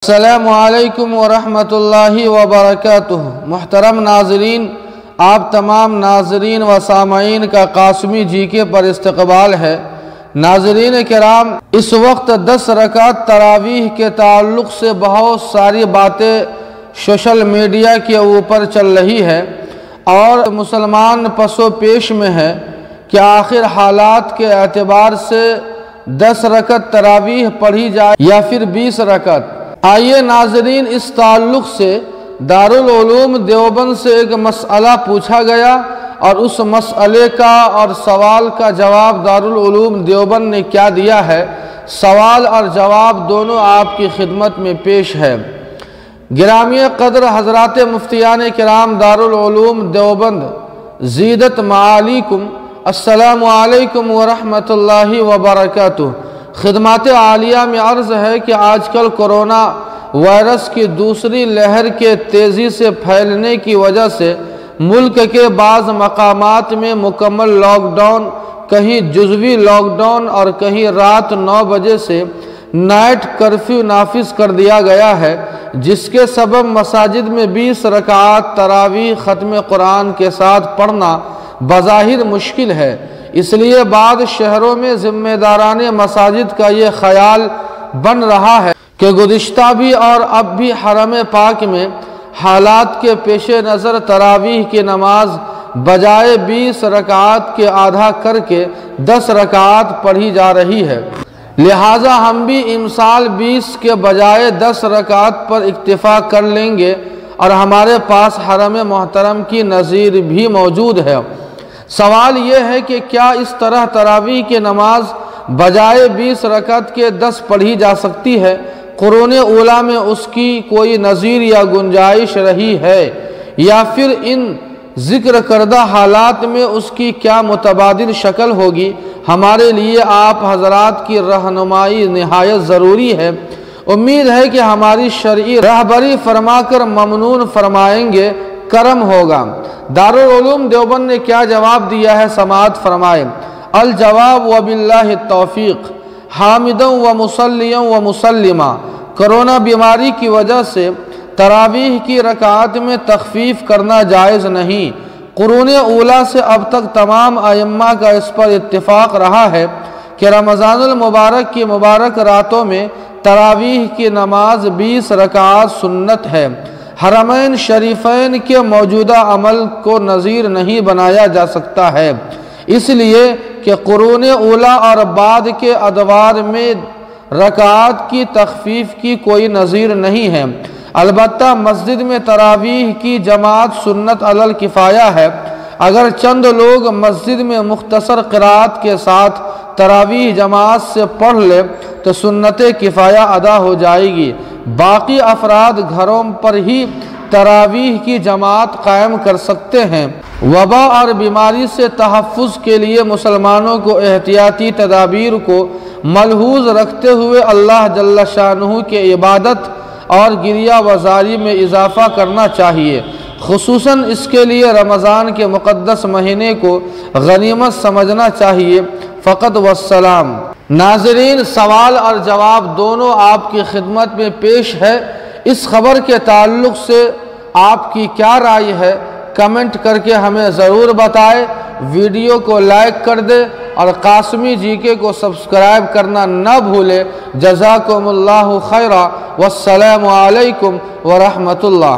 अस्सलामुअलैकुम वरहमतुल्लाहि वबरकातुहू। मुहतरम नाज़रीन, आप तमाम नाज़रीन व सामाईन का कासमी जीके पर इस्तकबाल है। नाज़रीन किराम, इस वक्त 10 रकात तरावीह के ताल्लुक़ से बहुत सारी बातें सोशल मीडिया के ऊपर चल रही है और मुसलमान पसो पेश में है कि आखिर हालात के एतबार से 10 रकात तरावीह पढ़ी जाए या फिर 20 रकात। आइए नाजरीन, इस ताल्लुक़ से दारुल उलूम देवबंद से एक मसला पूछा गया और उस मसले का और सवाल का जवाब दारुल उलूम देवबंद ने क्या दिया है, सवाल और जवाब दोनों आपकी खिदमत में पेश है। गिरामी कदर हज़रात मुफ्तियान किराम दारुल उलूम देवबंद ज़ीदत मालिकुम, अस्सलामु अलैकुम वरहमतुल्लाहि वबरकातुहू। खिदमत आलिया में अर्ज़ है कि आजकल कोरोना वायरस की दूसरी लहर के तेज़ी से फैलने की वजह से मुल्क के बाज़ मकामात में मुकम्मल लॉकडाउन, कहीं जुज़वी लॉकडाउन और कहीं रात 9 बजे से नाइट कर्फ्यू नाफिज कर दिया गया है, जिसके सबब मसाजिद में 20 रकात तरावीह ख़त्म कुरान के साथ पढ़ना बज़ाहिर मुश्किल है। इसलिए बाद शहरों में ज़िम्मेदाराने मसाजिद का ये ख्याल बन रहा है कि गुज़िश्ता भी और अब भी हरम पाक में हालात के पेश नज़र तरावीह की नमाज बजाय 20 रकात के आधा करके 10 रकात पढ़ी जा रही है। लिहाजा हम भी इमसाल 20 के बजाय 10 रकात पर इक्तिफ़ा कर लेंगे और हमारे पास हरम मोहतरम की नज़ीर भी मौजूद है। सवाल यह है कि क्या इस तरह तरावीह की नमाज बजाय 20 रकात के 10 पढ़ी जा सकती है? कुरान उला में उसकी कोई नज़ीर या गुंजाइश रही है या फिर इन ज़िक्र करदा हालात में उसकी क्या मुतबादिल शक्ल होगी? हमारे लिए आप हज़रात की रहनुमाई निहायत ज़रूरी है। उम्मीद है कि हमारी शरई रहबरी फरमाकर ममनून फरमाएंगे, करम होगा। दारुल उलूम देवबंद ने क्या जवाब दिया है, समाअत फरमाए। अल जवाब व बिल्लाहि तौफीक, हामिदन व मुसल्लियन व मुसल्लिमा। कोरोना बीमारी की वजह से तरावीह की रकात में तखफीफ करना जायज़ नहीं। कुरान उला से अब तक तमाम अइम्मा का इस पर इत्तिफाक रहा है कि रमज़ानुल मुबारक की मुबारक रातों में तरावीह की नमाज 20 रकात सुन्नत है। हरमैन शरीफैन के मौजूदा अमल को नज़ीर नहीं बनाया जा सकता है, इसलिए कि कुरान उला और बाद के अदवार में रकात की तखफीफ की कोई नज़ीर नहीं है। अलबत्ता मस्जिद में तरावीह की जमात सुन्नत अलल किफ़ाया है। अगर चंद लोग मस्जिद में मुख्तसर क़िराअत के साथ तरावीह जमात से पढ़ ले तो सुन्नत किफ़ाया अदा हो जाएगी। बाकी अफराद घरों पर ही तरावीह की जमात कायम कर सकते हैं। वबा और बीमारी से तहफ़्फ़ुज़ के लिए मुसलमानों को एहतियाती तदाबीर को मलहूज़ रखते हुए अल्लाह जल्ल शानुहु के इबादत और गिरिया वज़ारी में इजाफ़ा करना चाहिए। खुसूसन इसके लिए रमज़ान के मुक़द्दस महीने को गनीमत समझना चाहिए। फ़क़त वस्सलाम। नाज़रीन, सवाल और जवाब दोनों आपकी खिदमत में पेश है। इस खबर के ताल्लुक़ से आपकी क्या राय है, कमेंट करके हमें ज़रूर बताएं। वीडियो को लाइक कर दे और कासमी जीके को सब्सक्राइब करना न भूले। जज़ाकुमुल्लाहु खैरा। वस्सलामु अलैकुम वरहमतुल्लाह।